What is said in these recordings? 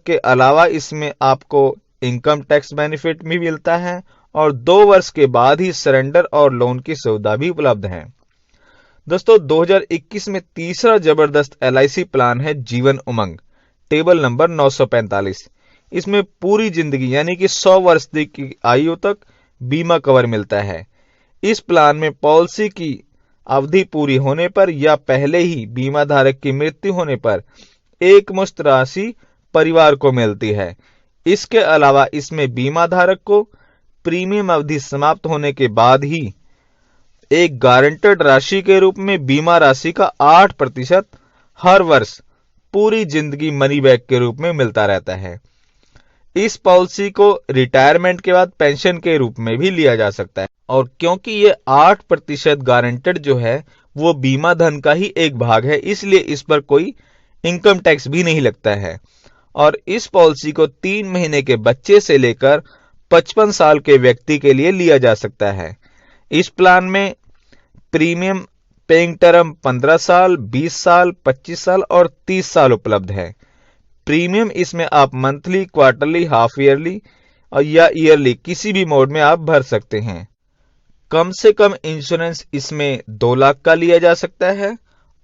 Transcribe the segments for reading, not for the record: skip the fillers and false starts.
के अलावा इसमें आपको इनकम टैक्स बेनिफिट भी मिलता है और 2 वर्ष के बाद ही सरेंडर और लोन की सुविधा भी उपलब्ध है। दोस्तों 2021 में तीसरा जबरदस्त LIC प्लान है जीवन उमंग, टेबल नंबर 945। इसमें पूरी जिंदगी यानी कि 100 वर्ष की आयु तक बीमा कवर मिलता है। इस प्लान में पॉलिसी की अवधि पूरी होने पर या पहले ही बीमा धारक की मृत्यु होने पर एकमुश्त राशि परिवार को मिलती है। इसके अलावा इसमें बीमा धारक को प्रीमियम अवधि समाप्त होने के बाद ही एक गारंटेड राशि के रूप में बीमा राशि का 8% हर वर्ष पूरी जिंदगी मनी बैक के रूप में मिलता रहता है। इस पॉलिसी को रिटायरमेंट के बाद पेंशन के रूप में भी लिया जा सकता है और क्योंकि ये 8% गारंटेड जो है वो बीमा धन का ही एक भाग है, इसलिए इस पर कोई इनकम टैक्स भी नहीं लगता है। और इस पॉलिसी को 3 महीने के बच्चे से लेकर 55 साल के व्यक्ति के लिए लिया जा सकता है। इस प्लान में प्रीमियम पेइंग टर्म 15 साल, 20 साल, 25 साल और 30 साल उपलब्ध है। प्रीमियम इसमें आप मंथली, क्वार्टरली, हाफ ईयरली या ईयरली किसी भी मोड में आप भर सकते हैं। कम से कम इंश्योरेंस इसमें 2 लाख का लिया जा सकता है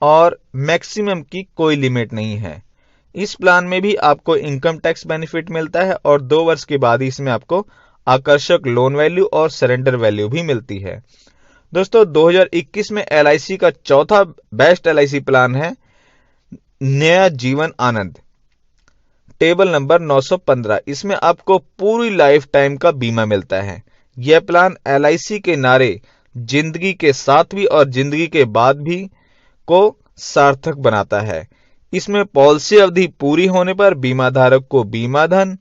और मैक्सिमम की कोई लिमिट नहीं है। इस प्लान में भी आपको इनकम टैक्स बेनिफिट मिलता है और 2 वर्ष के बाद इसमें आपको आकर्षक लोन वैल्यू और सरेंडर वैल्यू भी मिलती है। दोस्तों 2021 में LIC का चौथा बेस्ट LIC प्लान है नया जीवन आनंद, टेबल नंबर 915। इसमें आपको पूरी लाइफ टाइम का बीमा मिलता है। यह प्लान LIC के नारे जिंदगी के साथ भी और जिंदगी के बाद भी को सार्थक बनाता है। इसमें पॉलिसी अवधि पूरी होने पर बीमा धारक को बीमा धन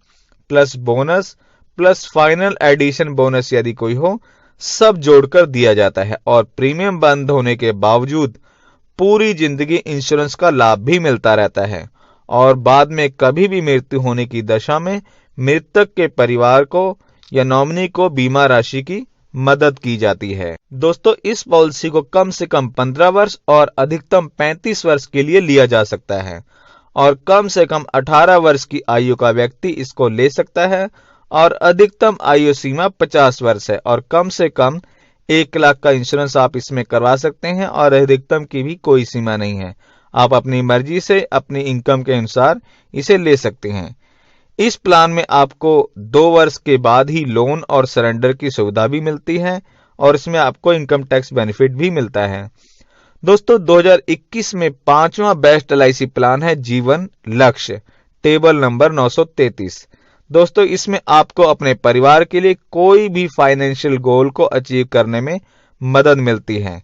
plus bonus plus final addition bonus यदि कोई हो सब जोड़कर दिया जाता है और प्रीमियम बंद होने के बावजूद पूरी जिंदगी इंश्योरेंस का लाभ भी मिलता रहता है और बाद में कभी भी मृत्यु होने की दशा में मृतक के परिवार को या नॉमिनी को बीमा राशि की मदद की जाती है। दोस्तों इस पॉलिसी को कम से कम 15 वर्ष और अधिकतम 35 वर्ष के लिए लिया जा सकता है और कम से कम 18 वर्ष की आयु का व्यक्ति इसको ले सकता है और अधिकतम आयु सीमा 50 वर्ष है और कम से कम 1 लाख का इंश्योरेंस आप इसमें करवा सकते हैं और अधिकतम की भी कोई सीमा नहीं है। आप अपनी मर्जी से अपनी इनकम के अनुसार इसे ले सकते हैं। इस प्लान में आपको 2 वर्ष के बाद ही लोन और सरेंडर की सुविधा भी मिलती है और इसमें आपको इनकम टैक्स बेनिफिट भी मिलता है। दोस्तों 2021 में 5वां बेस्ट LIC प्लान है जीवन लक्ष्य, टेबल नंबर 933। दोस्तों इसमें आपको अपने परिवार के लिए कोई भी फाइनेंशियल गोल को अचीव करने में मदद मिलती है।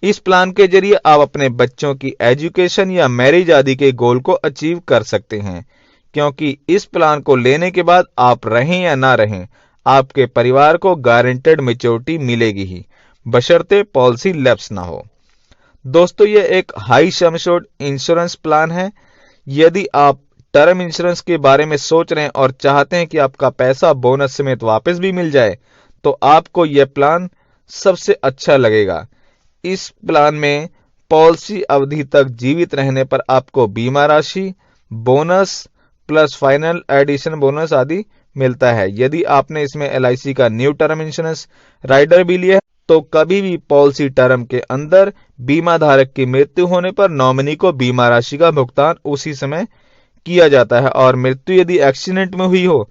इस प्लान के जरिए आप अपने बच्चों की एजुकेशन या मैरिज आदि के गोल को अचीव कर सकते हैं, क्योंकि इस प्लान को लेने के बाद आप रहें या ना रहें आपके परिवार को गारंटेड मैच्योरिटी मिलेगी ही, बशर्ते पॉलिसी लैप्स ना हो। दोस्तों ये एक high sum assured insurance plan है। यदि आप टर्म इंश्योरेंस के बारे में सोच रहे हैं और चाहते हैं कि आपका पैसा बोनस समेत वापस भी मिल जाए तो आपको यह प्लान सबसे अच्छा लगेगा। इस प्लान में पॉलिसी अवधि तक जीवित रहने पर आपको बीमा राशि, bonus plus final addition bonus आदि मिलता है। यदि आपने इसमें LIC का न्यू टर्म इंश्योरेंस राइडर भी लिया है तो कभी भी पॉलिसी टर्म के अंदर बीमा धारक की मृत्यु होने पर नॉमिनी को बीमा राशि का भुगतान उसी समय किया जाता है और मृत्यु यदि एक्सीडेंट में हुई हो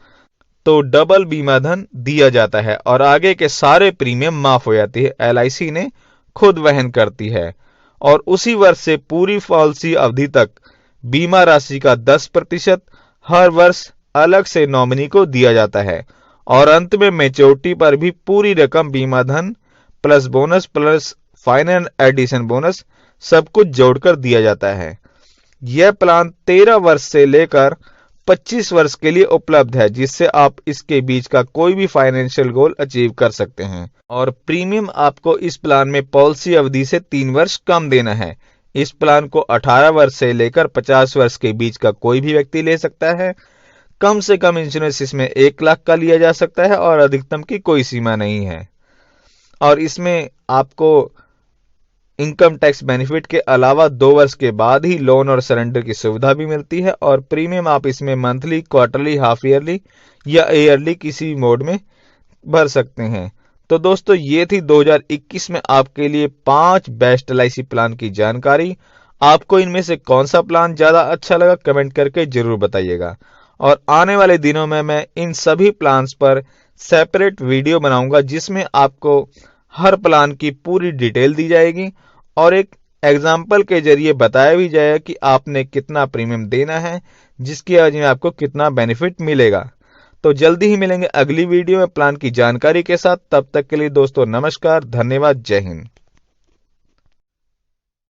तो डबल बीमा धन दिया जाता है और आगे के सारे प्रीमियम माफ हो जाती है, LIC ने खुद वहन करती है और उसी वर्ष से पूरी पॉलिसी अवधि तक बीमा राशि का 10% हर वर्ष अलग से नॉमिनी को दिया जाता है और अंत में मैच्योरिटी पर भी पूरी रकम बीमा धन plus bonus plus final addition bonus सब कुछ जोड़कर दिया जाता है। यह प्लान 13 वर्ष से लेकर 25 वर्ष के लिए उपलब्ध है, जिससे आप इसके बीच का कोई भी फाइनेंशियल गोल अचीव कर सकते हैं और प्रीमियम आपको इस प्लान में पॉलिसी अवधि से 3 वर्ष कम देना है। इस प्लान को 18 वर्ष से लेकर 50 वर्ष के बीच का कोई भी व्यक्ति ले सकता है। कम से कम इंश्योरेंस इसमें 1 लाख का लिया जा सकता है और अधिकतम की कोई सीमा नहीं है और इसमें आपको इनकम टैक्स बेनिफिट के अलावा 2 वर्ष के बाद ही लोन और सरेंडर की सुविधा भी मिलती है और प्रीमियम आप इसमें मंथली, क्वार्टरली, हाफ ईयरली या ईयरली किसी मोड में भर सकते हैं। तो दोस्तों ये थी 2021 में आपके लिए 5 बेस्ट LIC प्लान की जानकारी। आपको इनमें से कौन सा प्लान ज्यादा अच्छा लगा कमेंट करके जरूर बताइएगा। और आने वाले दिनों में मैं इन सभी प्लान्स पर सेपरेट वीडियो बनाऊंगा जिसमें आपको हर प्लान की पूरी डिटेल दी जाएगी और एक एग्जाम्पल के जरिए बताया भी जाएगा कि आपने कितना प्रीमियम देना है, जिसकी एवज में आपको कितना बेनिफिट मिलेगा। तो जल्दी ही मिलेंगे अगली वीडियो में प्लान की जानकारी के साथ। तब तक के लिए दोस्तों नमस्कार, धन्यवाद, जय हिंद।